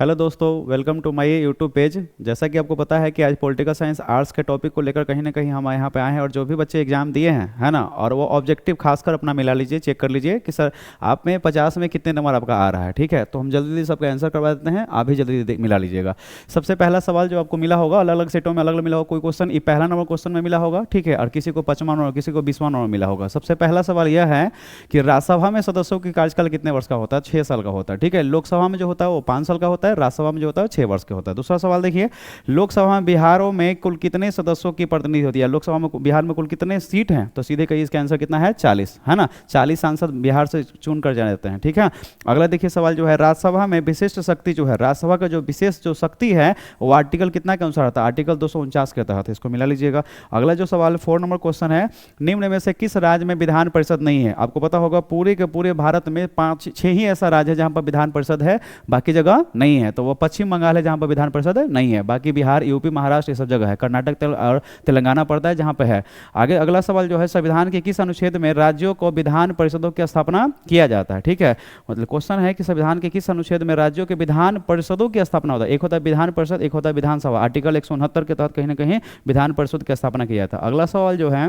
Hello दोस्तों, welcome to my YouTube page. जैसा कि आपको पता है कि आज पॉलिटिकल साइंस आर्ट्स के टॉपिक को लेकर कहीं ना कहीं हम यहाँ पे आए हैं और जो भी बच्चे एग्जाम दिए हैं, है ना, और वो ऑब्जेक्टिव खासकर अपना मिला लीजिए, चेक कर लीजिए कि सर आप में 50 में कितने नंबर आपका आ रहा है। ठीक है, तो हम जल्दी जल्दी सबका आंसर करवा देते हैं, आप भी जल्दी मिला लीजिएगा। सबसे पहला सवाल जो आपको मिला होगा, अलग अलग सेटों में अलग अलग मिला होगा, कोई क्वेश्चन पहला नंबर क्वेश्चन में मिला होगा, ठीक है, और किसी को 55 नंबर, किसी को 20वां नंबर मिला होगा। सबसे पहला सवाल यह है कि राज्यसभा में सदस्यों की कार्यकाल कितने वर्ष का होता है? 6 साल का होता है। ठीक है, लोकसभा में जो होता है वो 5 साल का होता है, राज्यसभा में जो होता है 6 वर्ष के होता है। दूसरा सवाल देखिए, लोकसभा में बिहारों में कुल कितने सदस्यों की प्रतिनिधि होती है? लोकसभा में बिहार में कुल कितने सीट हैं? तो सीधे कहिए, इसका आंसर कितना है? 40, है ना। 40 सांसद बिहार से चुन कर जाते हैं। ठीक है, अगला देखिए सवाल जो है, राज्यसभा में विशिष्ट शक्ति जो है, राज्यसभा का जो विशेष जो शक्ति है वो आर्टिकल कितना के अनुसार आता है? आर्टिकल 249 के तहत, इसको मिला लीजिएगा। अगला जो सवाल 4 नंबर क्वेश्चन है, निम्न में से किस राज्य में विधान परिषद नहीं है? आपको पता होगा पूरे के पूरे भारत में 5-6 ही ऐसा राज्य है जहां पर विधान परिषद है, बाकी जगह नहीं है। तो वो पश्चिम बंगाल है जहां पर विधान परिषद नहीं है, बाकी बिहार, यूपी, महाराष्ट्र ये सब जगह है, कर्नाटक और तेलंगाना पड़ता है जहां पे है। आगे अगला सवाल जो है, संविधान के किस अनुच्छेद में राज्यों को विधान परिषदों की स्थापना किया जाता है? ठीक है, मतलब क्वेश्चन है कि संविधान के किस अनुच्छेद में राज्यों के विधान परिषदों की स्थापना होता है? एक होता है विधान परिषद, एक होता है विधानसभा। आर्टिकल 169 के तहत कहीं ना कहीं विधान परिषद की स्थापना किया था। अगला सवाल जो है,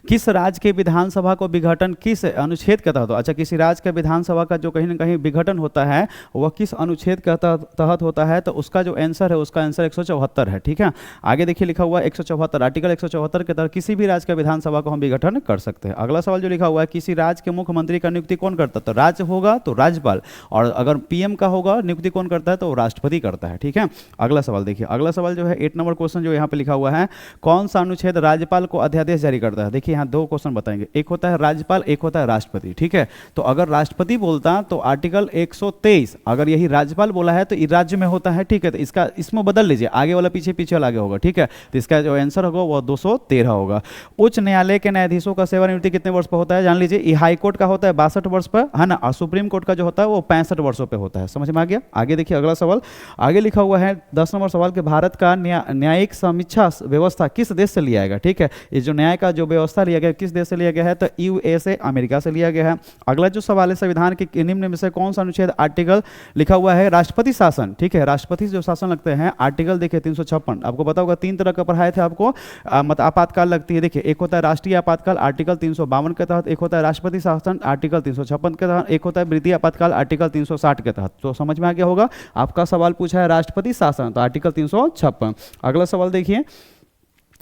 किस राज्य के विधानसभा को विघटन किस अनुच्छेद के तहत? अच्छा, किसी राज्य के विधानसभा का जो कहीं ना कहीं विघटन होता है वह किस अनुच्छेद के तहत होता है? तो उसका जो आंसर है, उसका आंसर 174 है। ठीक है, आगे देखिए लिखा हुआ है 174, आर्टिकल 174 के तहत किसी भी राज्य का विधानसभा को हम विघटन कर सकते हैं। अगला सवाल जो लिखा हुआ है, किसी राज्य के मुख्यमंत्री का नियुक्ति कौन करता है? तो राज्य होगा तो राज्यपाल, और अगर पीएम का होगा नियुक्ति कौन करता है? तो राष्ट्रपति करता है। ठीक है, अगला सवाल देखिए, अगला सवाल जो है 8 नंबर क्वेश्चन जो यहाँ पे लिखा हुआ है, कौन सा अनुच्छेद राज्यपाल को अध्यादेश जारी करता है? देखिए यहाँ 2 क्वेश्चन बताएंगे, एक होता है राज्यपाल, एक होता है राष्ट्रपति। ठीक है, तो अगर राष्ट्रपति बोलता तो आर्टिकल 123, अगर यही राज्यपाल बोला है तो राज्य में होता है। ठीक है, तो इसका इसमें बदल लीजिए, आगे वाला पीछे, पीछे वाला आगे होगा। ठीक है, तो इसका जो आंसर होगा वो 213 होगा। उच्च न्यायालय के न्यायाधीशों का सेवानिवृत्ति कितने वर्ष पर होता है? जान लीजिए, ये हाई कोर्ट का होता है 62 वर्ष पर, है ना, और सुप्रीम कोर्ट का जो होता है वो 65 वर्षों पर होता है। समझ में आ गया? आगे देखिए अगला सवाल, आगे लिखा हुआ है 10 नंबर सवाल के, भारत का न्यायिक समीक्षा व्यवस्था किस देश से लिया गया? ठीक है, ये जो न्याय का जो व्यवस्था लिया गया किस देश से लिया गया है? तो यूएसए, अमेरिका से लिया गया है। अगला जो सवाल है, संविधान के निम्न में से कौन सा अनुच्छेद आर्टिकल लिखा हुआ है राष्ट्रपति शासन? ठीक है, राष्ट्रपति जो शासन लगते हैं, आर्टिकल देखिए 356। आपको पता होगा 3 तरह का पढ़ाए थे आपको, मत आपातकाल लगती है। देखिए, एक होता है राष्ट्रीय आपातकाल आर्टिकल 352 के तहत, एक होता है राष्ट्रपति शासन आर्टिकल 356 के तहत, एक होता है वृत्तीय आपातकाल आर्टिकल 360 के तहत। तो समझ में आ गया होगा। आपका सवाल पूछा है राष्ट्रपति शासन, तो आर्टिकल 356। अगला सवाल देखिए,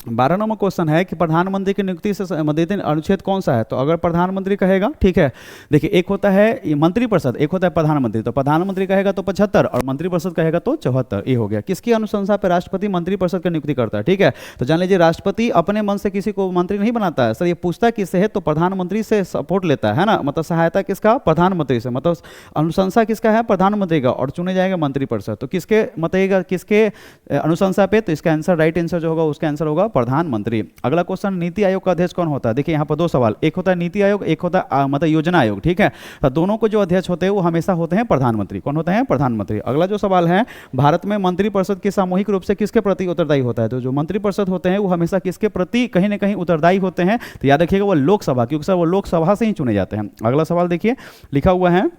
12 नंबर क्वेश्चन है कि प्रधानमंत्री की नियुक्ति से संबंधित अनुच्छेद कौन सा है? तो अगर प्रधानमंत्री कहेगा, ठीक है, देखिए एक होता है मंत्रिपरिषद, एक होता है प्रधानमंत्री। तो प्रधानमंत्री कहेगा तो 75 और मंत्रिपरिषद कहेगा तो 74। ये हो गया। किसकी अनुशंसा पर राष्ट्रपति मंत्रिपरिषद की नियुक्ति करता है? ठीक है, तो जान लीजिए, राष्ट्रपति अपने मन से किसी को मंत्री नहीं बनाता है। सर ये पूछता किससे है? तो प्रधानमंत्री से सपोर्ट लेता है ना, मतलब सहायता किसका? प्रधानमंत्री से, मतलब अनुशंसा किसका है? प्रधानमंत्री का, और चुने जाएगा मंत्रिपरिषद। तो किसके मतलब किसके अनुशंसा पे? तो इसका आंसर, राइट आंसर जो होगा उसका आंसर होगा प्रधानमंत्री। अगला क्वेश्चन, नीति आयोग का अध्यक्ष कौन होता है? देखिए यहाँ पर 2 सवाल, एक होता है नीति आयोग, एक होता है मतलब योजना आयोग। ठीक है, तो दोनों को जो अध्यक्ष होते हैं वो हमेशा होते हैं प्रधानमंत्री। कौन होते हैं? प्रधानमंत्री। अगला जो सवाल है, भारत में मंत्रिपरिषद की सामूहिक रूप से किसके प्रति उत्तरदायी होता है? तो जो मंत्रिपरिषद होते हैं वो हमेशा किसके प्रति कहीं ना कहीं उत्तरदायी होते हैं? तो याद रखिएगा वो लोकसभा, क्योंकि सर वो लोकसभा से ही चुने जाते हैं। अगला सवाल देखिए, लिखा हुआ है,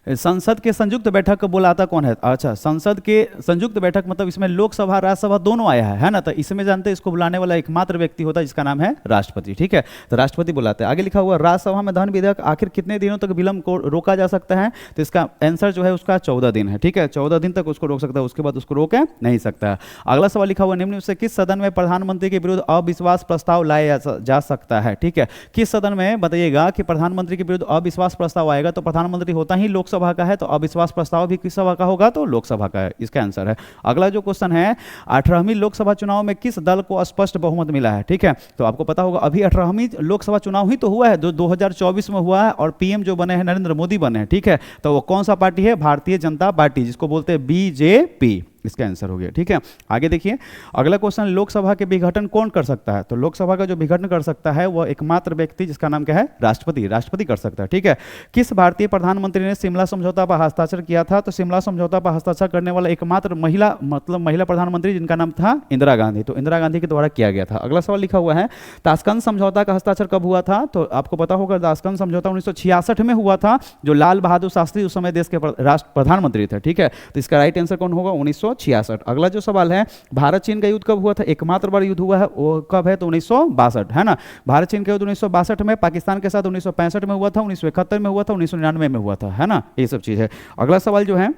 संसद के संयुक्त बैठक को बुलाता कौन है? अच्छा, संसद के संयुक्त बैठक मतलब इसमें लोकसभा राज्यसभा दोनों आया है ना, तो इसमें जानते हैं इसको बुलाने वाला एकमात्र व्यक्ति होता है जिसका नाम है राष्ट्रपति। ठीक है, तो राष्ट्रपति बुलाते हैं। आगे लिखा हुआ, राज्यसभा में धन विधेयक आखिर कितने दिनों तक विलंब को रोका जा सकता है? तो इसका आंसर जो है उसका 14 दिन है। ठीक है, 14 दिन तक उसको रोक सकता है, उसके बाद उसको रोक नहीं सकता है। अगला सवाल लिखा हुआ, निम्न से किस सदन में प्रधानमंत्री के विरुद्ध अविश्वास प्रस्ताव लाया जा सकता है? ठीक है, किस सदन में बताइएगा कि प्रधानमंत्री के विरुद्ध अविश्वास प्रस्ताव आएगा? तो प्रधानमंत्री होता ही लोकसभा का है, तो अविश्वास प्रस्ताव भी किस सभा का होगा? तो लोकसभा का है, इसका आंसर है। अगला जो क्वेश्चन है, 18वीं लोकसभा चुनाव में किस दल को स्पष्ट बहुमत मिला है? ठीक है, तो आपको पता होगा अभी 18वीं लोकसभा चुनाव ही तो हुआ है, 2024 में हुआ है, और पीएम जो बने हैं नरेंद्र मोदी बने हैं। ठीक है, तो वो कौन सा पार्टी है? भारतीय जनता पार्टी, जिसको बोलते हैं बीजेपी। इसका आंसर हो गया। ठीक है, आगे देखिए अगला क्वेश्चन, लोकसभा के विघटन कौन कर सकता है? तो लोकसभा का जो विघटन कर सकता है वह एकमात्र व्यक्ति जिसका नाम क्या है? राष्ट्रपति। राष्ट्रपति कर सकता है। ठीक है, किस भारतीय प्रधानमंत्री ने शिमला समझौता पर हस्ताक्षर किया था? तो शिमला समझौता पर हस्ताक्षर करने वाला एकमात्र महिला, मतलब महिला प्रधानमंत्री जिनका नाम था इंदिरा गांधी। तो इंदिरा गांधी के द्वारा किया गया था। अगला सवाल लिखा हुआ है, ताशकंद समझौता का हस्ताक्षर कब हुआ था? तो आपको पता होगा ताशकंद समझौता 1966 में हुआ था, जो लाल बहादुर शास्त्री उस समय देश के राष्ट्र प्रधानमंत्री थे। ठीक है, तो इसका राइट आंसर कौन होगा? 1966। अगला जो सवाल है, भारत चीन का युद्ध कब हुआ था? एकमात्र बार युद्ध हुआ है वो कब है? तो 1962 है ना। भारत चीन का युद्ध 1962 में, पाकिस्तान के साथ 1965 में हुआ था, 1971 में हुआ था, 1999 में हुआ था, है ना। ये सब चीज है। अगला सवाल जो है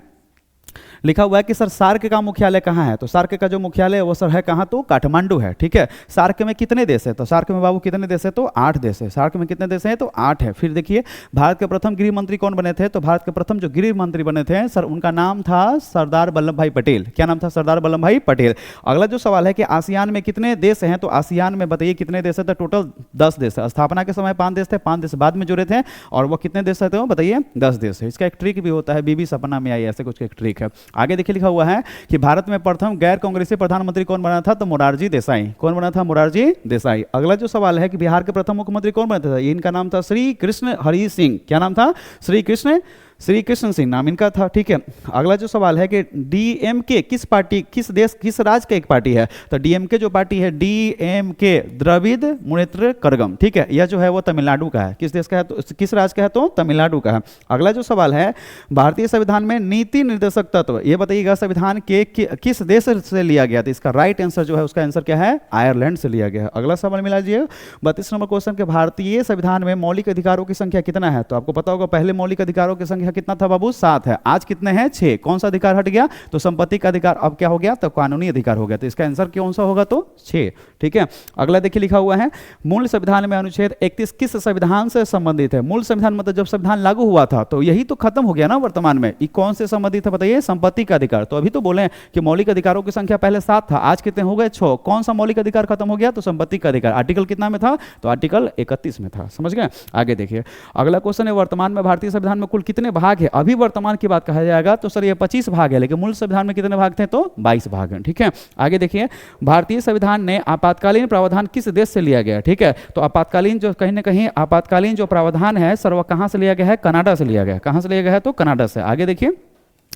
लिखा हुआ है कि सर सार्क का मुख्यालय कहाँ है? तो सार्क का जो मुख्यालय है वो सर है कहाँ? तो काठमांडू है। ठीक है, सार्क में कितने देश है? तो सार्क में बाबू कितने देश है? तो 8 देश है। सार्क में कितने देश हैं? तो 8 है। फिर देखिए भारत के प्रथम गृह मंत्री कौन बने थे? तो भारत के प्रथम जो गृह मंत्री बने थे सर, उनका नाम था सरदार वल्लभ भाई पटेल। क्या नाम था? सरदार वल्लभ भाई पटेल। अगला जो सवाल है कि आसियान में कितने देश हैं? तो आसियान में बताइए कितने देश है? तो टोटल 10 देश है। स्थापना के समय 5 देश थे, 5 देश बाद में जुड़े थे, और वो कितने देश थे? बताइए 10 देश है। इसका एक ट्रिक भी होता है, बीबी सपना में आई, ऐसे कुछ एक ट्रिक है। आगे देखिए लिखा हुआ है कि भारत में प्रथम गैर कांग्रेसी प्रधानमंत्री कौन बना था? तो मोरारजी देसाई। कौन बना था? मोरारजी देसाई। अगला जो सवाल है कि बिहार के प्रथम मुख्यमंत्री कौन बना था? इनका नाम था श्री कृष्ण हरि सिंह। क्या नाम था? श्री कृष्ण सिंह नाम इनका था। ठीक है, अगला जो सवाल है कि डीएमके किस पार्टी, किस देश, किस राज्य का एक पार्टी है? तो डीएमके जो पार्टी है, डीएमके द्रविड़ मुनेत्र कड़गम। ठीक है, यह जो है वो तमिलनाडु का है। किस देश का है? तो किस राज्य का है? तो तमिलनाडु का है। अगला जो सवाल है, भारतीय संविधान में नीति निर्देशक तत्व, ये बताइएगा संविधान के किस देश से लिया गया? तो इसका राइट आंसर जो है उसका आंसर क्या है? आयरलैंड से लिया गया है। अगला सवाल मिला लीजिए 32 नंबर क्वेश्चन के, भारतीय संविधान में मौलिक अधिकारों की संख्या कितना है? तो आपको पता होगा पहले मौलिक अधिकारों की संख्या कितना था बाबू? 7 है। आज कितने हैं? 6। कौन सा अधिकार हट गया? तो संपत्ति का अधिकार अब क्या हो गया? तो कानूनी अधिकार हो गया। तो इसका आंसर कौन सा होगा? तो 6। ठीक है, अगला देखिए लिखा हुआ है, मूल संविधान में अनुच्छेद 31 किस संविधान से संबंधित है? मूल संविधान मतलब जब संविधान लागू हुआ था तो यही तो खत्म हो गया ना वर्तमान में। ये कौन से संबंधित है बताइए? संपत्ति का अधिकार। तो अभी तो बोले कि मौलिक अधिकारों की संख्या पहले 7 था, आज कितने हो गए? 6। कौन सा मौलिक अधिकार खत्म हो गया? तो संपत्ति का अधिकार। आर्टिकल कितना में था? तो आर्टिकल 31 में था। समझ गए? आगे देखिए अगला क्वेश्चन है, वर्तमान में भारतीय संविधान में कुल कितने भाग है? अभी वर्तमान की बात कहा जाएगा तो सर ये 25 भाग है, लेकिन मूल संविधान में कितने भाग थे? तो 22 भाग हैं। ठीक है, आगे देखिए भारतीय संविधान ने आपातकालीन प्रावधान किस देश से लिया गया? ठीक है, तो आपातकालीन जो कहीं ना कहीं आपातकालीन जो प्रावधान है सर वो कहां से लिया गया है? कनाडा से लिया गया। कहां से लिया गया है? तो कनाडा से। आगे देखिए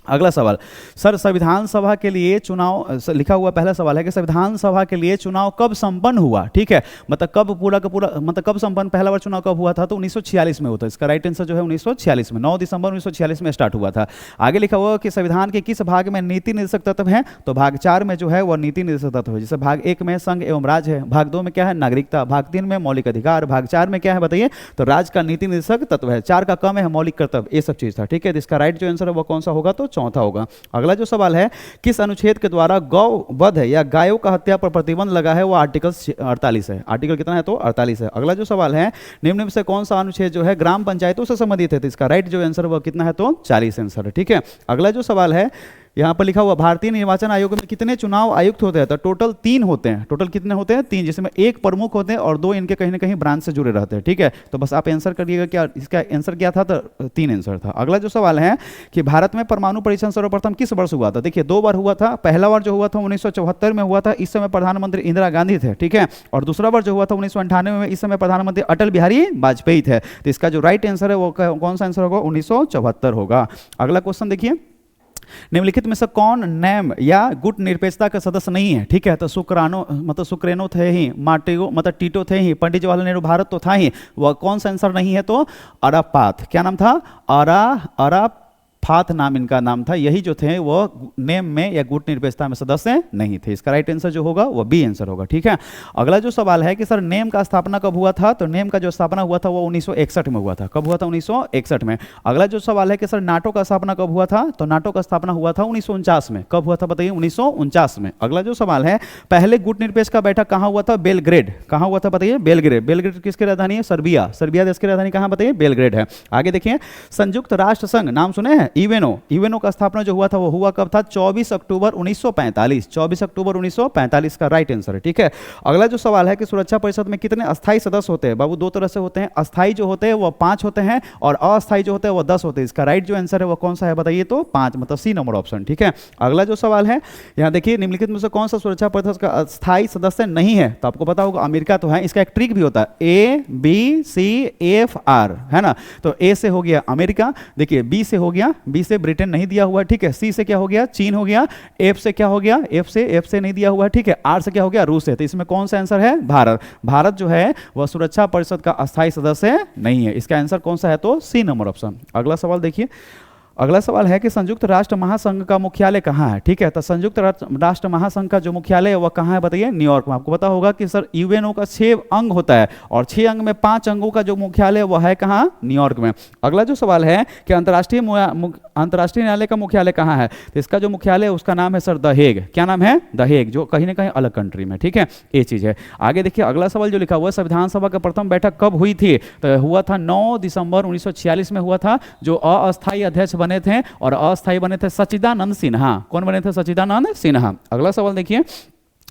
अगला सवाल, सर संविधान सभा के लिए चुनाव लिखा हुआ पहला सवाल है कि संविधान सभा के लिए चुनाव कब संपन्न हुआ? ठीक है, मतलब कब पूरा का पूरा, मतलब कब संपन्न, पहला बार चुनाव कब हुआ था? तो 1946 में होता है। इसका राइट आंसर जो है 1946 में, 9 दिसंबर 1946 में स्टार्ट हुआ था। आगे लिखा हुआ कि संविधान के किस भाग में नीति निर्देशक तत्व है? तो भाग 4 में जो है वह नीति निर्देशक तत्व है। जैसे भाग 1 में संघ एवं राज्य है, भाग 2 में क्या है? नागरिकता, भाग 3 में मौलिक अधिकार, भाग 4 में क्या है बताइए? तो राज्य का नीति निर्देशक तत्व है। 4 का कम है मौलिक कर्तव्य, ये सब चीज था। ठीक है, इसका राइट जो आंसर है वो कौन सा होगा? तो चौथा होगा। अगला जो सवाल है, किस अनुच्छेद के द्वारा गौ वध या गायों का हत्या पर प्रतिबंध लगा है? वो आर्टिकल 48 है। आर्टिकल कितना है? तो 48 है। अगला जो सवाल है, निम्न में से कौन सा अनुच्छेद जो है ग्राम पंचायतों से संबंधित है? तो इसका राइट जो आंसर वो कितना है? तो 40 आंसर है। ठीक है, अगला जो सवाल है यहाँ पर लिखा हुआ, भारतीय निर्वाचन आयोग में कितने चुनाव आयुक्त होते हैं? तो टोटल 3 होते हैं। टोटल कितने होते हैं? 3, जिसमें 1 प्रमुख होते हैं और 2 इनके कहीं ना कहीं ब्रांच से जुड़े रहते हैं। ठीक है, तो बस आप आंसर करिएगा क्या इसका आंसर क्या था? तो 3 आंसर था। अगला जो सवाल है कि भारत में परमाणु परीक्षण सर्वप्रथम किस वर्ष हुआ था? देखिए 2 बार हुआ था। पहला बार जो हुआ था 1974 में हुआ था, इस समय प्रधानमंत्री इंदिरा गांधी थे। ठीक है, और दूसरा बार जो हुआ था 1998 में, इस समय प्रधानमंत्री अटल बिहारी वाजपेयी थे। तो इसका जो राइट आंसर है वो कौन सा आंसर होगा? 1974 होगा। अगला क्वेश्चन देखिए, निम्नलिखित में से कौन नेम या गुट निरपेक्षता का सदस्य नहीं है? ठीक है, तो सुक्रेनो थे ही, मार्टिगो मतलब टीटो थे ही, पंडित जवाहरलाल नेहरू भारत तो था ही, वह कौन सा आंसर नहीं है? तो अरापात। क्या नाम था? अरापात नाम इनका नाम था। यही जो थे वो नेम में या गुट निरपेक्षता में सदस्य नहीं थे। इसका राइट आंसर जो होगा वो बी आंसर होगा। ठीक है, अगला जो सवाल है कि सर नेम का स्थापना कब हुआ था? तो नेम का जो स्थापना हुआ था वो 1961 में हुआ था। कब हुआ था? 1961 में। अगला जो सवाल है कि सर नाटो का स्थापना कब हुआ था? तो नाटो का स्थापना हुआ था 1949 में। कब हुआ था बताइए? 1949 में। अगला जो सवाल है, पहले गुट निरपेक्ष का बैठक कहां हुआ था? बेलग्रेड। कहां हुआ था बताइए? बेलग्रेड। बेलग्रेड किसकी राजधानी है? सर्बिया। सर्बिया देश की राजधानी कहां बताइए? बेलग्रेड है। आगे देखिए, संयुक्त राष्ट्र संघ नाम सुने हैं? इवेनो, इवेनो का स्थापना जो हुआ था वो हुआ कब था? 24 अक्टूबर 1945, 24 अक्टूबर 1945 का राइट आंसर है। ठीक है, अगला जो सवाल है कि सुरक्षा परिषद में कितने अस्थायी सदस्य होते हैं? बाबू दो तरह से होते हैं, अस्थायी जो होते हैं वो 5 होते हैं और अस्थायी जो होते हैं वो 10 होते हैं। इसका राइट जो आंसर है वो कौन सा है बताइए? तो 5, मतलब सी नंबर ऑप्शन। ठीक है, अगला जो सवाल है यहाँ देखिए, निम्नलिखित में से कौन सा सुरक्षा परिषद का अस्थायी सदस्य नहीं है? तो आपको पता होगा अमेरिका तो है, इसका एक ट्रिक भी होता है, A B C F R, है ना। तो ए से हो गया अमेरिका, देखिए बी से हो गया, बी से ब्रिटेन नहीं दिया हुआ, ठीक है, सी से क्या हो गया? चीन हो गया, एफ से क्या हो गया? एफ से नहीं दिया हुआ, ठीक है, आर से क्या हो गया? रूस है। तो इसमें कौन सा आंसर है? भारत। भारत जो है वह सुरक्षा परिषद का अस्थायी सदस्य नहीं है। इसका आंसर कौन सा है? तो सी नंबर ऑप्शन। अगला सवाल देखिए, अगला सवाल है कि संयुक्त राष्ट्र महासंघ का मुख्यालय कहाँ है? ठीक है, तो संयुक्त राष्ट्र महासंघ का जो मुख्यालय है वह कहाँ है बताइए? न्यूयॉर्क में। आपको पता होगा कि सर यूएनओ का 6 अंग होता है और 6 अंग में 5 अंगों का जो मुख्यालय वह है कहाँ? न्यूयॉर्क में। अगला जो सवाल है कि अंतर्राष्ट्रीय न्यायालय का मुख्यालय कहाँ है? तो इसका जो मुख्यालय है उसका नाम है सर द हेग। क्या नाम है? द हेग, जो कहीं ना कहीं अलग कंट्री में। ठीक है, ये चीज है। आगे देखिए अगला सवाल जो लिखा हुआ है, संविधान सभा का प्रथम बैठक कब हुई थी? तो हुआ था 9 दिसंबर 1946 में हुआ था। जो अस्थायी अध्यक्ष बने थे और अस्थायी बने थे सच्चिदानंद सिन्हा। कौन बने थे? सच्चिदानंद सिन्हा। अगला सवाल देखिए,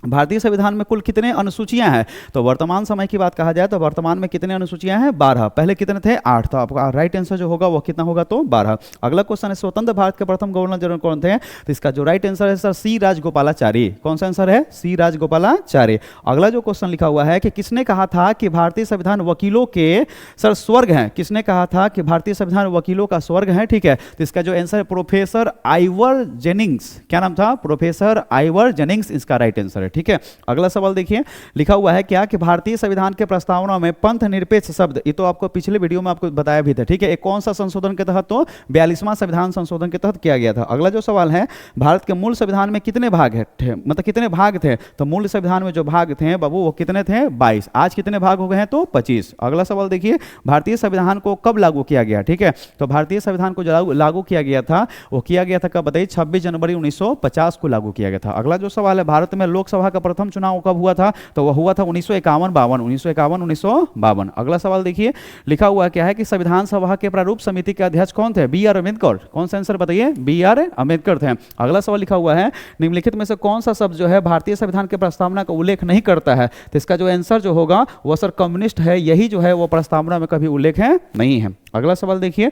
भारतीय संविधान में कुल कितने अनुसूचियां हैं? तो वर्तमान समय की बात कहा जाए तो वर्तमान में कितने अनुसूचियां हैं? 12। पहले कितने थे? 8। तो आपका राइट आंसर जो होगा वो कितना होगा? तो 12। अगला क्वेश्चन है, स्वतंत्र भारत के प्रथम गवर्नर जनरल कौन थे? तो इसका जो राइट आंसर है सर सी राजगोपालाचारी। कौन सा आंसर है? सी राजगोपालाचारी। अगला जो क्वेश्चन लिखा हुआ है कि किसने कहा था कि भारतीय संविधान वकीलों के सर स्वर्ग है? किसने कहा था कि भारतीय संविधान वकीलों का स्वर्ग है? ठीक है, तो इसका जो आंसर है प्रोफेसर आइवर जेनिंग्स। क्या नाम था? प्रोफेसर आइवर जेनिंग्स इसका राइट आंसर है। ठीक है, अगला सवाल देखिए, लिखा हुआ है क्या कि भारतीय संविधान के प्रस्तावना में पंथ निरपेक्ष शब्द, ये तो आपको पिछले वीडियो में आपको बताया भी था। ठीक है, एक कौन सा संशोधन के तहत? तो 42वां संविधान संशोधन के तहत किया गया था। अगला जो सवाल है, भारत के मूल संविधान में कितने भाग थे? मतलब कितने भाग थे? तो मूल संविधान में जो भाग थे बाबू वो कितने थे? 22। आज कितने भाग हो गए हैं? तो 25। अगला सवाल देखिए, भारतीय संविधान को कब लागू किया गया? ठीक है, तो भारतीय संविधान को जो लागू किया गया था वो किया गया था कब बताइए? 26 जनवरी 1950 को लागू किया गया था। अगला जो सवाल है, भारत में लोकसभा का प्रथम चुनाव कब हुआ था? तो वह हुआ था 1951-52, 1951-1952। अगला सवाल देखिए, लिखा हुआ क्या है कि संविधान सभा के प्रारूप समिति के अध्यक्ष कौन थे? B R Ambedkar. कौन सा आंसर बताइए? बी आर अम्बेडकर थे। अगला सवाल लिखा हुआ है, निम्नलिखित में से कौन सा शब्द जो है भारतीय संविधान के प्रस्तावना का उल्लेख नहीं करता है? तो इसका जो आंसर जो होगा वह सर कम्युनिस्ट है। यही जो है वो प्रस्तावना में कभी उल्लेख है नहीं है। अगला सवाल देखिए,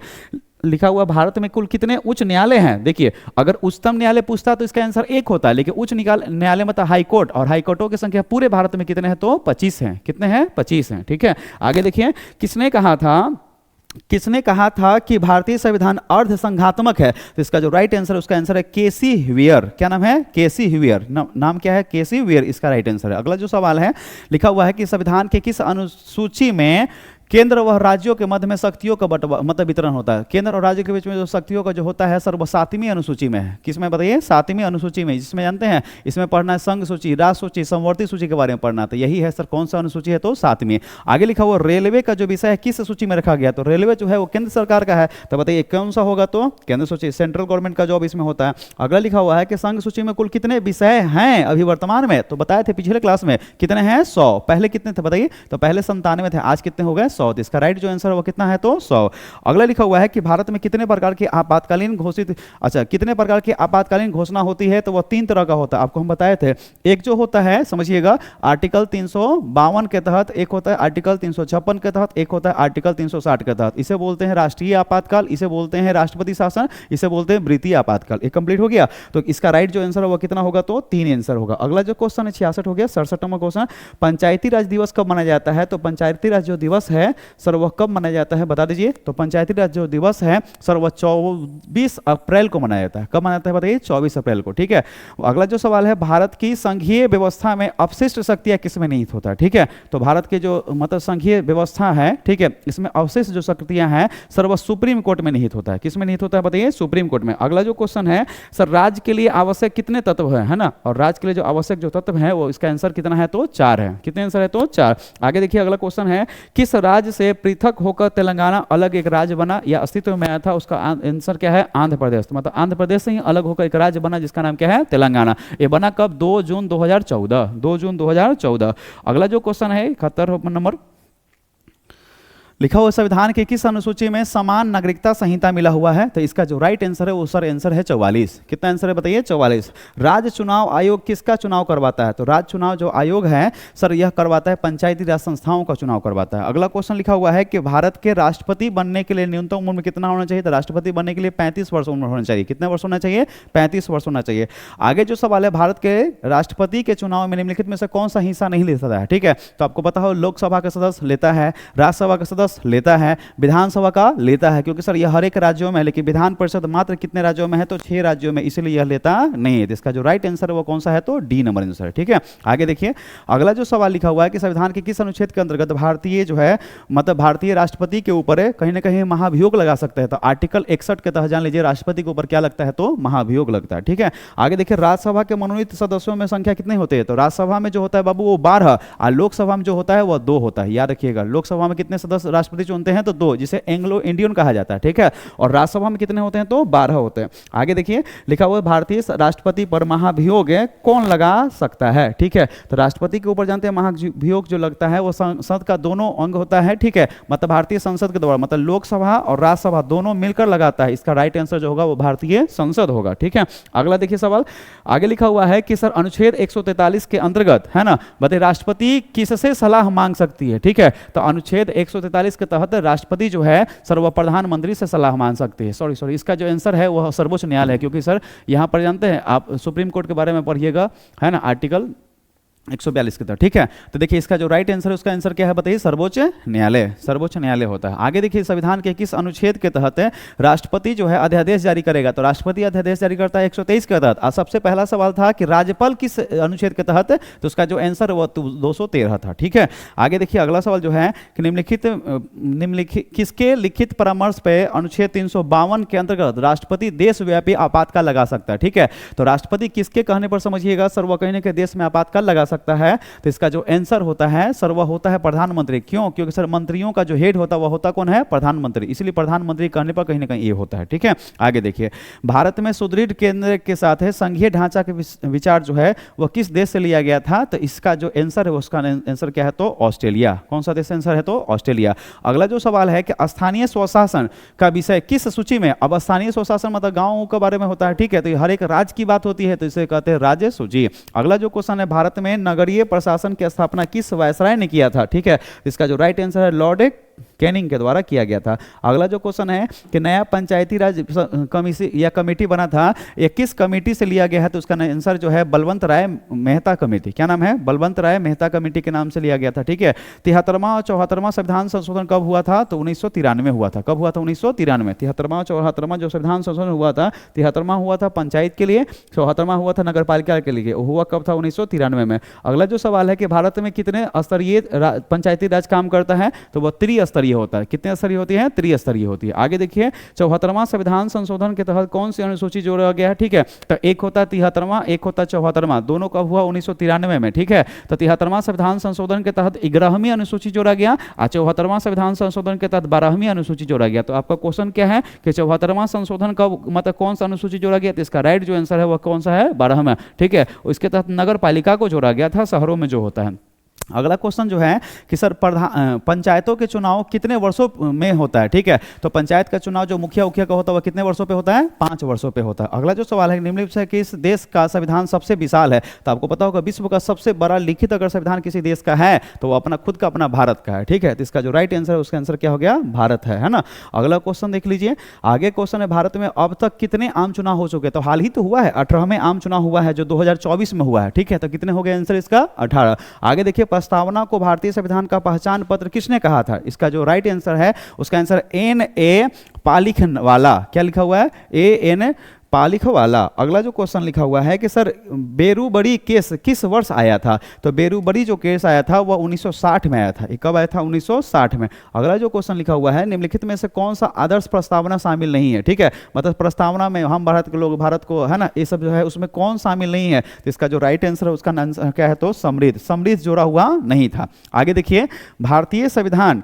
लिखा हुआ भारत में कुल कितने उच्च न्यायालय हैं? देखिए अगर उच्चतम न्यायालय पूछता तो इसका आंसर 1 होता है, लेकिन उच्च न्यायालय मतलब हाई कोर्ट, और हाई कोर्टों की संख्या पूरे भारत में कितने हैं? तो 25 हैं। कितने हैं? 25 हैं। ठीक है, आगे देखिए, किसने कहा था कि भारतीय संविधान अर्ध संघात्मक है? तो इसका जो राइट आंसर है उसका आंसर है केसी ह्यूयर। क्या नाम है? केसी ह्यूयर। नाम क्या है? केसी ह्यूयर इसका राइट आंसर है। अगला जो सवाल है, लिखा हुआ है कि संविधान के किस अनुसूची में केंद्र व राज्यों के मध्य में शक्तियों का मतलब वितरण होता है? केंद्र और राज्य के बीच में जो शक्तियों का जो होता है सर वो 7वीं अनुसूची में है। किसमें बताइए? 7वीं अनुसूची में, जिसमें जानते हैं इसमें पढ़ना है संघ सूची, राष्ट्र सूची, समवर्ती सूची के बारे में पढ़ना था। यही है सर कौन सा अनुसूची है? तो 7वीं। आगे लिखा हुआ रेलवे का जो विषय है किस सूची में रखा गया? तो रेलवे जो है वो केंद्र सरकार का है। तो बताइए कौन सा होगा? तो केंद्र सूची, सेंट्रल गवर्नमेंट का जॉब इसमें होता है। अगला लिखा हुआ है कि संघ सूची में कुल कितने विषय हैं अभी वर्तमान में? तो बताए थे पिछले क्लास में कितने हैं? 100। पहले कितने थे बताइए? तो पहले 97 थे, आज कितने हो गए? 100। इसका राइट जो आंसर वो कितना है? तो 100। अगला लिखा हुआ है कि भारत में कितने प्रकार की आपातकालीन कितने प्रकार की आपातकालीन घोषणा होती है? तो वह 3 तरह का होता है, आपको हम बताए थे। एक जो होता है समझिएगा आर्टिकल 352 के तहत, एक होता है आर्टिकल 356 के तहत, एक होता है आर्टिकल 360 के तहत। इसे बोलते हैं राष्ट्रीय आपातकाल, इसे बोलते हैं राष्ट्रपति शासन, इसे बोलते हैं वृत्तीय आपातकाल। ये कंप्लीट हो गया। तो इसका राइट जो आंसर है वो कितना होगा? तो 3 आंसर होगा। अगला जो क्वेश्चन है 66 हो गया। 67 नंबर क्वेश्चन, पंचायती राज दिवस कब मनाया जाता है? तो पंचायती राज जो दिवस है सर वह कब मनाया जाता है बता दीजिए? तो पंचायती राज जो दिवस है सर वह 24 अप्रैल को मनाया जाता है। कब मनाया जाता है बताइए? 24 अप्रैल को। ठीक है, अगला जो सवाल है, भारत की संघीय व्यवस्था में अपशिष्ट शक्तियां किसमें निहित होता है? ठीक है, तो भारत के जो मतलब संघीय व्यवस्था है, ठीक है, इसमें अवशिष्ट जो शक्तियां हैं सर वह सुप्रीम कोर्ट में निहित होता है। किसमें निहित होता है बताइए? सुप्रीम कोर्ट में। अगला जो क्वेश्चन है सर, राज्य के लिए आवश्यक कितने तत्व है ना? और राज्य के लिए जो आवश्यक जो तत्व है वो इसका आंसर कितना है? तो 4 है। कितने आंसर है? तो 4। आगे देखिए अगला क्वेश्चन है, किस राज्य से पृथक होकर तेलंगाना अलग एक राज्य बना या अस्तित्व में आया था? उसका आंसर क्या है? आंध्र प्रदेश। मतलब आंध्र प्रदेश से ही अलग होकर एक राज्य बना जिसका नाम क्या है? तेलंगाना। ये बना कब? 2 जून 2014। 2 जून 2014। अगला जो क्वेश्चन है 71 नंबर, लिखा हुआ संविधान के किस अनुसूची में समान नागरिकता संहिता मिला हुआ है? तो इसका जो राइट आंसर है वो सर आंसर है 44। कितना आंसर है बताइए? 44। राज्य चुनाव आयोग किसका चुनाव करवाता है? तो राज्य चुनाव जो आयोग है सर यह करवाता है पंचायती राज संस्थाओं का चुनाव करवाता है। अगला क्वेश्चन लिखा हुआ है कि भारत के राष्ट्रपति बनने के लिए न्यूनतम उम्र कितना होना चाहिए? तो राष्ट्रपति बनने के लिए 35 वर्ष उम्र होना चाहिए। कितने वर्ष होना चाहिए? 35 वर्ष होना चाहिए। आगे जो सवाल है, भारत के राष्ट्रपति के चुनाव में निम्नलिखित में से कौन सा हिस्सा नहीं ले सकता है? ठीक है, तो आपको पता हो लोकसभा का सदस्य लेता है, राज्यसभा का सदस्य लेता है, विधानसभा का लेता है, क्योंकि सर यह हर एक राज्यों में है, लेकिन विधान परिषद मात्र कितने राज्यों में है? तो 6 राज्यों में, इसलिए यह लेता नहीं है। इसका जो राइट आंसर है वो कौन सा है? तो डी नंबर आंसर है। ठीक है, आगे देखिए अगला जो सवाल लिखा हुआ है कि संविधान के किस अनुच्छेद के अंतर्गत भारतीय जो है मतलब भारतीय राष्ट्रपति के ऊपर कहीं ना कहीं महाभियोग लगा सकते हैं? तो आर्टिकल 61 के तहत जान लीजिए राष्ट्रपति के ऊपर क्या लगता है? तो महाभियोग लगता है। ठीक है, आगे देखिए राज्यसभा के मनोनीत सदस्यों में संख्या कितने होते हैं? तो राज्यसभा में जो होता है बाबू वो 12 और लोकसभा में जो होता है वो 2 होता है। याद रखिएगा, लोकसभा में कितने सदस्य राष्ट्रपति चुनते हैं? तो 2, जिसे एंग्लो इंडियन कहा जाता है। ठीक है, और राज्यसभा में कितने होते हैं? तो 12 होते हैं। आगे देखिए लिखा हुआ है भारतीय राष्ट्रपति पर महाभियोग कौन लगा सकता है? ठीक है, तो राष्ट्रपति के ऊपर जानते हैं महाभियोग जो लगता है वो संसद का दोनों अंग होता है। ठीक है, मतलब भारतीय संसद के द्वारा, मतलब लोकसभा और राज्यसभा दोनों मिलकर लगाता है। इसका राइट आंसर जो होगा वो भारतीय संसद होगा। ठीक है, अगला देखिए सवाल आगे लिखा हुआ है कि सर अनुच्छेद 143 के अंतर्गत है ना बताइए राष्ट्रपति किससे सलाह मांग सकती है? ठीक है, तो अनुच्छेद 143 के तहत राष्ट्रपति जो है सर वह प्रधानमंत्री से सलाह मांग सकते हैं। सॉरी, इसका जो आंसर है वह सर्वोच्च न्यायालय है, क्योंकि सर यहाँ पर जानते हैं आप सुप्रीम कोर्ट के बारे में पढ़िएगा है ना, आर्टिकल 142 की तरह। ठीक है, तो देखिए इसका जो राइट आंसर है उसका आंसर क्या है बताइए? सर्वोच्च न्यायालय। सर्वोच्च न्यायालय होता है। आगे देखिए संविधान के किस अनुच्छेद के तहत राष्ट्रपति जो है अध्यादेश जारी करेगा? तो राष्ट्रपति अध्यादेश जारी करता है 123 के तहत। सबसे पहला सवाल था कि राज्यपाल किस अनुच्छेद के तहत? तो उसका जो आंसर वो 213 था। ठीक है, आगे देखिए अगला सवाल जो है कि निम्नलिखित किसके लिखित परामर्श पे अनुच्छेद 352 के अंतर्गत राष्ट्रपति देशव्यापी आपातकाल लगा सकता है? ठीक है, तो राष्ट्रपति किसके कहने पर समझिएगा सर वह कहने के देश में आपातकाल लगा सकता है? तो इसका जो आंसर होता है सर वह होता है प्रधानमंत्री। क्यों? क्योंकि सर मंत्रियों का जो हेड होता है वह होता कौन है? प्रधानमंत्री। इसलिए प्रधानमंत्री कहने पर कहीं ना कहीं ये होता है। ठीक है, आगे देखिए भारत में सुदृढ़ केंद्र के साथ है संघीय ढांचा के विचार जो है वह किस देश से लिया गया था? तो इसका जो आंसर है उसका आंसर क्या है? तो ऑस्ट्रेलिया। कौन सा देश आंसर है? तो ऑस्ट्रेलिया। अगला जो सवाल है कि स्थानीय स्वशासन का विषय किस सूची में? अब स्थानीय स्वशासन मतलब गांवों के बारे में होता है। ठीक है, तो हर एक राज्य की बात होती है, तो इसे कहते हैं राज्य सूची। अगला जो क्वेश्चन है भारत में नगरीय प्रशासन की स्थापना किस वायसराय ने किया था? ठीक है, इसका जो राइट आंसर है लॉर्ड कैनिंग के द्वारा किया गया था। अगला जो क्वेश्चन है कि नया पंचायती राज कमेटी बना था, यह किस कमेटी से लिया गया है? तो उसका आंसर जो है बलवंत राय मेहता कमेटी। क्या नाम है? बलवंत राय मेहता कमेटी के नाम से लिया गया था। ठीक है, 73वां और 74वां संविधान संशोधन कब हुआ था? तो 1993 में हुआ था। कब हुआ था? 1993। 73वां और 74वां जो संविधान संशोधन हुआ था, 73वां हुआ था पंचायत के लिए, 74वां हुआ था नगर पालिका के लिए। हुआ कब था? 1993 में। अगला जो सवाल है कि भारत में कितने स्तरीय पंचायती राज काम करता है? तो वह त्रिस्तरीय होता है। कितने स्तरीय होती है? त्रिस्तरीय होती है। आगे देखिए 74वां संविधान संशोधन के तहत कौन सी अनुसूची जोड़ा गया है? ठीक है, तो एक होता 73वां, एक होता 74वां। दोनों कब हुआ? 1993 में। ठीक है, तो 73वां संविधान संशोधन के तहत 11वीं अनुसूची जोड़ा गया और 74वां संविधान संशोधन के तहत 12वीं अनुसूची जोड़ा गया। तो आपका क्वेश्चन क्या है कि 74वां संशोधन का मतलब कौन सा अनुसूची जोड़ा गया? तो इसका राइट जो आंसर है वह कौन सा है? 12वां। ठीक है, इसके तहत नगर पालिका को जोड़ा गया था, शहरों में जो होता है। अगला क्वेश्चन जो है कि सर पंचायतों के चुनाव कितने वर्षों में होता है? ठीक है, तो पंचायत का चुनाव जो मुखिया उखिया का होता है वह कितने वर्षों पे होता है? 5 वर्षों पे होता है। अगला जो सवाल है निम्नलिखित से किस देश का संविधान सबसे विशाल है? तो आपको पता होगा विश्व का सबसे बड़ा लिखित अगर संविधान किसी देश का है तो वो अपना खुद का अपना भारत का है। ठीक है, तो इसका जो राइट आंसर है उसका आंसर क्या हो गया? भारत है ना। अगला क्वेश्चन देख लीजिए। आगे क्वेश्चन है भारत में अब तक कितने आम चुनाव हो चुके? तो हाल ही तो हुआ है, 18वें आम चुनाव हुआ है जो 2024 में हुआ है। ठीक है, तो कितने हो गए आंसर इसका? 18। आगे देखिए प्रस्तावना को भारतीय संविधान का पहचान पत्र किसने कहा था? इसका जो राइट आंसर है उसका आंसर N.A. पालिखवाला। क्या लिखा हुआ है? A.N. पालिखवाला। अगला जो क्वेश्चन लिखा हुआ है कि सर बेरूबरी केस किस वर्ष आया था? तो बेरूबरी जो केस आया था वह 1960 में आया था। ये कब आया था? 1960 में। अगला जो क्वेश्चन लिखा हुआ है निम्नलिखित में से कौन सा आदर्श प्रस्तावना शामिल नहीं है? ठीक है, मतलब प्रस्तावना में हम भारत के लोग भारत को है ना ये सब जो है उसमें कौन शामिल नहीं है? तो इसका जो राइट आंसर है उसका आंसर क्या है? तो समृद्ध जोड़ा हुआ नहीं था। आगे देखिए भारतीय संविधान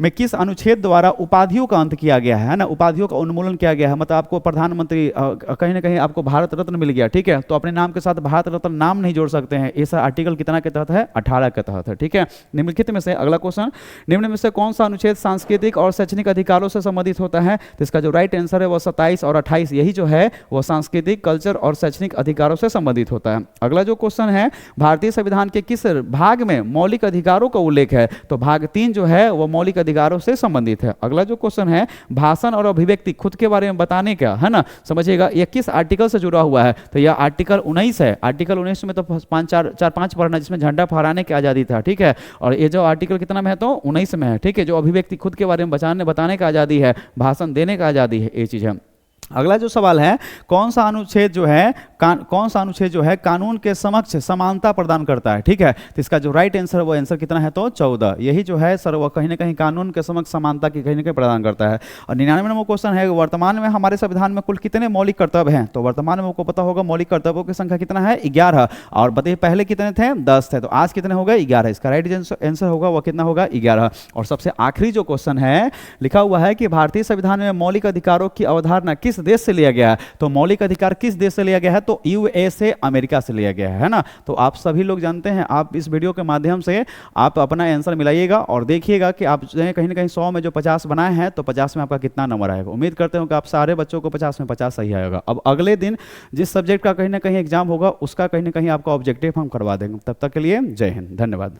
में किस अनुच्छेद द्वारा उपाधियों का अंत किया गया है ना, उपाधियों का उन्मूलन किया गया है। मतलब आपको प्रधानमंत्री कहीं ना कहीं आपको भारत रत्न मिल गया, ठीक है, तो अपने नाम के साथ भारत रत्न नाम नहीं जोड़ सकते हैं। इस आर्टिकल कितना के तहत है, 18 के तहत है, ठीक है। निम्नलिखित में से अगला क्वेश्चन, निम्न में से कौन सा अनुच्छेद सांस्कृतिक और शैक्षणिक अधिकारों से संबंधित होता है। तो इसका जो राइट आंसर है वो 27 और 28, यही जो है वो सांस्कृतिक, कल्चर और शैक्षणिक अधिकारों से संबंधित होता है। अगला जो क्वेश्चन है, भारतीय संविधान के किस भाग में मौलिक अधिकारों का उल्लेख है। तो भाग 3 जो है वो मौलिक अधिकारों से संबंधित है। अगला जो क्वेश्चन है, भाषण और अभिव्यक्ति खुद के बारे में बताने का है ना, समझिएगा ये किस आर्टिकल से जुड़ा हुआ है। तो यह आर्टिकल 19 है। आर्टिकल 19 में तो 5 पढ़ना, जिसमें झंडा फहराने की आजादी था, ठीक है। और ये जो आर्टिकल कितना में है, तो 19 में है, ठीक है। जो अभिव्यक्ति खुद के बारे में बताने का आजादी है, भाषण देने का आजादी है, ये चीज है। अगला जो सवाल है, कौन सा अनुच्छेद जो है कानून के समक्ष समानता प्रदान करता है, ठीक है। तो इसका जो राइट आंसर वो आंसर कितना है, तो 14, यही जो है सर वो कहीं ना कहीं कानून के समक्ष समानता की कहीं ना कहीं प्रदान करता है। और 99 नंबर क्वेश्चन है, वर्तमान में हमारे संविधान में कुल कितने मौलिक कर्तव्य हैं। तो वर्तमान में आपको पता होगा मौलिक कर्तव्यों की संख्या कितना है, 11। और बताइए पहले कितने थे, 10 थे, तो आज कितने हो गए, 11। इसका राइट आंसर होगा वो कितना होगा, 11। और सबसे आखिरी जो क्वेश्चन है, लिखा हुआ है कि भारतीय संविधान में मौलिक अधिकारों की अवधारणा किस देश से लिया गया है। तो मौलिक अधिकार किस देश से लिया गया है, तो यूएसए, अमेरिका से लिया गया है ना। तो आप सभी लोग जानते हैं, आप इस वीडियो के माध्यम से आप अपना आंसर मिलाइएगा और देखिएगा कि आप कहीं ना कहीं 100 में जो 50 बनाए हैं, तो 50 में आपका कितना नंबर आएगा। उम्मीद करते हो कि आप सारे बच्चों को 50 में 50 सही आएगा। अब अगले दिन जिस सब्जेक्ट का कहीं ना कहीं एग्जाम होगा, उसका कहीं ना कहीं आपका ऑब्जेक्टिव हम करवा देंगे। तब तक के लिए जय हिंद, धन्यवाद।